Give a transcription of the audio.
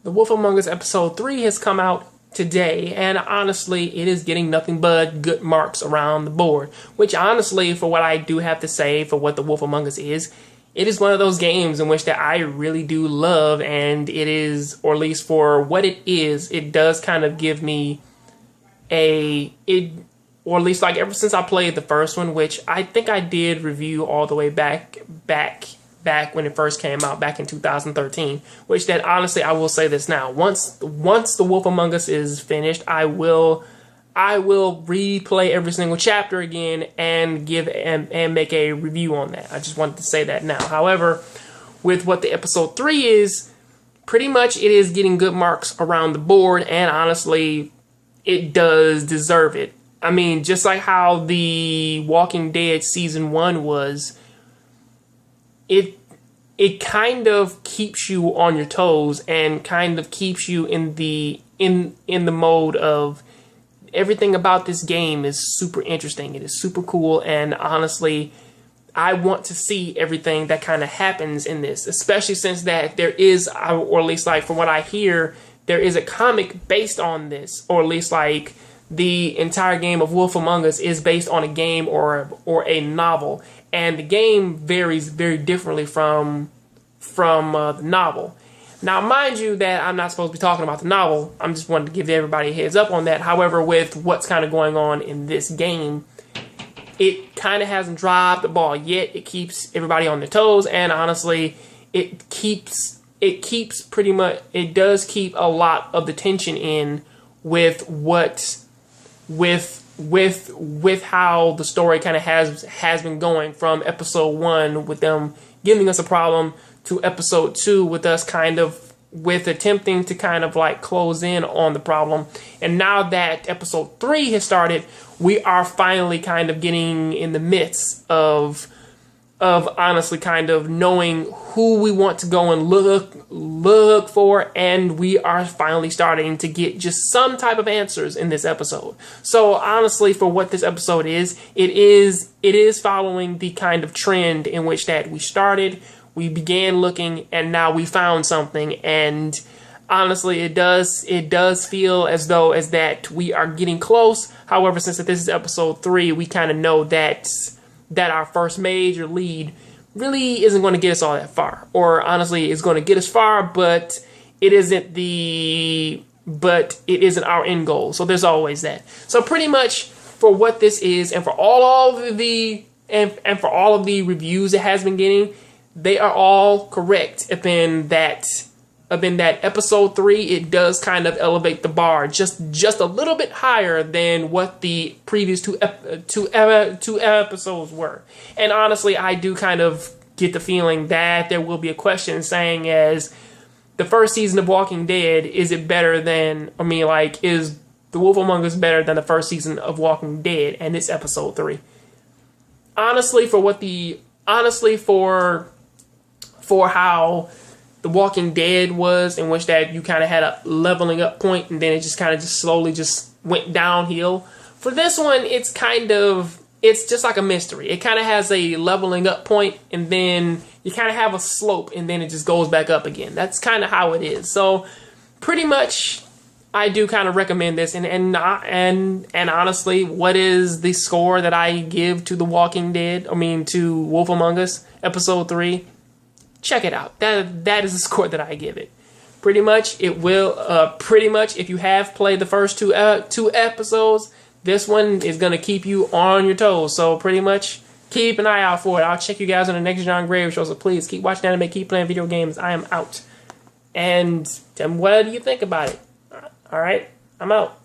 The Wolf Among Us episode 3 has come out today, and honestly, it is getting nothing but good marks around the board. Which honestly, for what I do have to say for what The Wolf Among Us is, it is one of those games in which that I really do love, and it is, or at least for what it is, it does kind of give me or at least like ever since I played the first one, which I think I did review all the way back when it first came out back in 2013, which that honestly I will say this now, once The Wolf Among Us is finished, I will replay every single chapter again and make a review on that. I just wanted to say that now. However, with what the episode 3 is, pretty much it is getting good marks around the board, and honestly, it does deserve it. I mean, just like how the Walking Dead season 1 was, it kind of keeps you on your toes and kind of keeps you in the mode of everything about this game is super interesting. It is super cool, and honestly, I want to see everything that kind of happens in this, especially since that there is, or at least like from what I hear, there is a comic based on this, or at least like the entire game of Wolf Among Us is based on a game or a novel, and the game varies very differently from the novel. Now, mind you that I'm not supposed to be talking about the novel. I'm just wanting to give everybody a heads up on that. However, with what's kind of going on in this game, it kind of hasn't dropped the ball yet. It keeps everybody on their toes, and honestly, it does keep a lot of the tension in with how the story kind of has been going from episode 1 with them giving us a problem to episode 2 with us kind of attempting to kind of like close in on the problem. And now that episode 3 has started, we are finally kind of getting in the midst of honestly kind of knowing who we want to go and look for, and we are finally starting to get just some type of answers in this episode. So honestly, for what this episode is, it is following the kind of trend in which that we started, we began looking, and now we found something. And honestly, it does feel as though that we are getting close. However, since this is episode 3, we kind of know that our first major lead really isn't going to get us all that far. Or honestly, it's going to get us far, but it isn't our end goal. So there's always that. So pretty much for what this is, and for all of the reviews it has been getting, they are all correct. If in that episode 3, it does kind of elevate the bar just a little bit higher than what the previous two episodes were. And honestly, I do kind of get the feeling that there will be a question saying, as the first season of Walking Dead, is it better than, is The Wolf Among Us better than the first season of Walking Dead? And it's episode 3. Honestly, for how The Walking Dead was, in which that you kind of had a leveling up point, and then it just kind of slowly went downhill. For this one, it's just like a mystery. It kind of has a leveling up point, and then you kind of have a slope, and then it just goes back up again. That's kind of how it is. So pretty much, I do kind of recommend this. And honestly, what is the score that I give to The Walking Dead? To Wolf Among Us episode 3? Check it out. That is the score that I give it. Pretty much, it will. If you have played the first two episodes, this one is gonna keep you on your toes. So pretty much, keep an eye out for it. I'll check you guys on the next John Grave show. So please keep watching anime, keep playing video games. I am out. And tell me, what do you think about it? All right, I'm out.